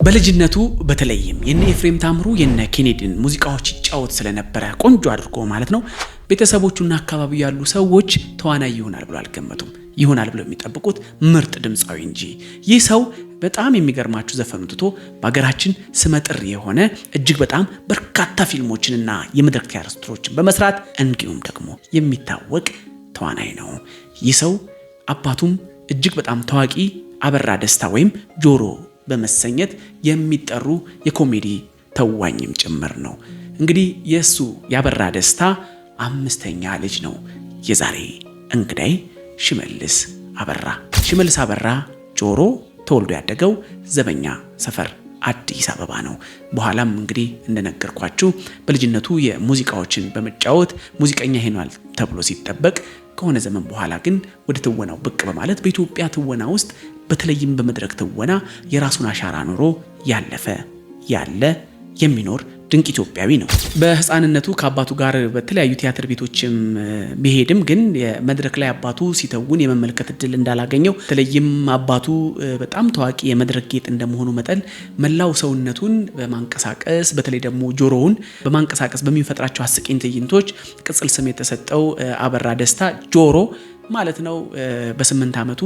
በልጅነቱ በተለይም የነ ኤፍሬም ታምሩ የነ ኬኔዲን ሙዚቃዎች ይጫወት ስለነበረ ቆንጆ አድርጎ ማለት ነው ቤተሰቦቹና አካባቢው ያሉ ሰዎች ተዋናይ ይሆናል ብሎ አልገመቱም። ይሆናል ብሎ የሚጠብቁት ምርጥ ድምጻዊ እንጂ። ይህ ሰው በጣም የሚገርማችሁ ዘፈኑ ትቶ በአገራችን ስመጥር የሆነ እጅግ በጣም በርካታ ፊልሞችንና የመድረክ ቲያትሮችን በመስራት እንዲሁም ደግሞ የሚታወቅ ተዋናይ ነው። ይህ ሰው አባቱም እጅግ በጣም ታዋቂ አበራ ደስታ ወይም ጆሮ በመሰኘት የሚጠሩ የኮሜዲ ተዋኝም ጭምር ነው። እንግዲህ የሱ ያበራ ደስታ አምስተኛ ልጅ ነው። የዛሬ እንግዳይ ሽመልስ አበራ። ሽመልስ አበራ ጆሮ ተወልዶ ያደገው ዘበኛ ሰፈር አዲስ አበባ ነው። በኋላም እንግዲህ እንደነገርኳችሁ በልጅነቱ የሙዚቃዎችን በመጫወት ሙዚቀኛ ይሆናል ተብሎ ሲጠበቅ ከሆነ ዘመን በኋላ ግን ወደ ትወናው ብቅ በማለት በኢትዮጵያ ትወና ውስጥ በተለይም በመድረክ ትወና የራሱን አሻራ ኖሮ ያለ የሚኖር ድንቅ ኢትዮጵያዊ ነው። በህፃንነቱ ከአባቱ ጋር በተለያዩ ቲያትር ቤቶችም ቢሄድም ግን የመድረክ ላይ አባቱ ሲተውን የመመልከት እድል እንዳላገኘው፣ በተለይም አባቱ በጣም ታዋቂ የመድረክ ጌጥ እንደመሆኑ መጠን መላው ሰውነቱን በማንቀሳቀስ በተለይ ደግሞ ጆሮውን በማንቀሳቀስ በሚፈጥራቸው አስቂኝ ትዕይንቶች ቅጽል ስም የተሰጠው አበራ ደስታ ጆሮ ማለት ነው። በ8 ዓመቱ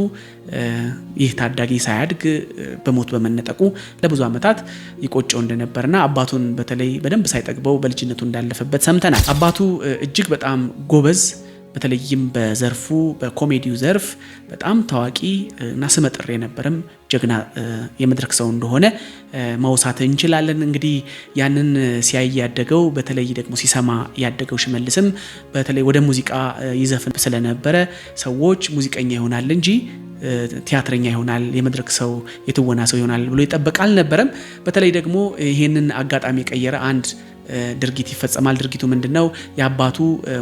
ይህ ታዳጊ ሳያድግ በሞት በመነጠቁ ለብዙ ዓመታት ይቆጨው እንደነበርና አባቱን በተለይ በደንብ ሳይጠግበው በልጅነቱ እንዳለፈበት ሰምተናል። አባቱ እጅግ በጣም ጎበዝ፣ በተለይም በዘርፉ በኮሜዲው ዘርፍ በጣም ታዋቂ እና ስመጥር የነበረም ጀግና የመድረክ ሰው እንደሆነ ማውሳት እንችላለን። እንግዲህ ያንን ሲያይ ያደገው በተለይ ደግሞ ሲሰማ ያደገው ሽመልስም በተለይ ወደ ሙዚቃ ይዘፍን ስለነበረ ሰዎች ሙዚቀኛ ይሆናል እንጂ ቲያትረኛ ይሆናል፣ የመድረክ ሰው የትወና ሰው ይሆናል ብሎ ይጠበቅ አልነበረም። በተለይ ደግሞ ይሄንን አጋጣሚ የቀየረ አንድ ድርጊት ይፈጸማል። ድርጊቱ ምንድነው? የአባቱ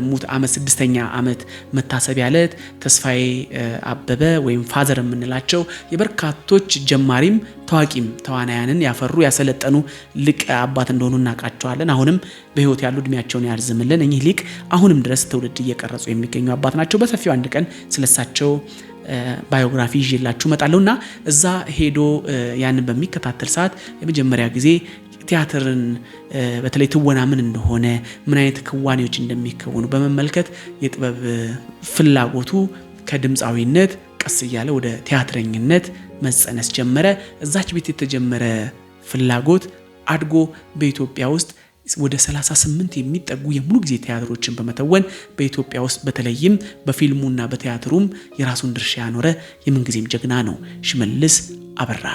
ሙት ዓመት 6ኛ ዓመት መታሰቢያ ዕለት ተስፋዬ አበበ ወይም ፋዘር የምንላቸው የበርካቶች ጀማሪም ታዋቂም ተዋናያንን ያፈሩ ያሰለጠኑ ሊቅ አባት እንደሆኑ እናውቃቸዋለን። አሁንም በህይወት ያሉ እድሜያቸውን ያርዝምልን። እኚህ ሊቅ አሁንም ድረስ ትውልድ እየቀረጹ የሚገኙ አባት ናቸው። በሰፊው አንድ ቀን ስለሳቸው ባዮግራፊ ይዤላችሁ እመጣለሁና እዛ ሄዶ ያንን በሚከታተል ሰዓት የመጀመሪያ ጊዜ ቲያትርን በተለይ ትወና ምን እንደሆነ ምን አይነት ክዋኔዎች እንደሚከወኑ በመመልከት የጥበብ ፍላጎቱ ከድምፃዊነት ቀስ እያለ ወደ ቲያትረኝነት መጸነስ ጀመረ። እዛች ቤት የተጀመረ ፍላጎት አድጎ በኢትዮጵያ ውስጥ ወደ 38 የሚጠጉ የሙሉ ጊዜ ቲያትሮችን በመተወን በኢትዮጵያ ውስጥ በተለይም በፊልሙና በቲያትሩም የራሱን ድርሻ ያኖረ የምንጊዜም ጀግና ነው ሽመልስ አበራ።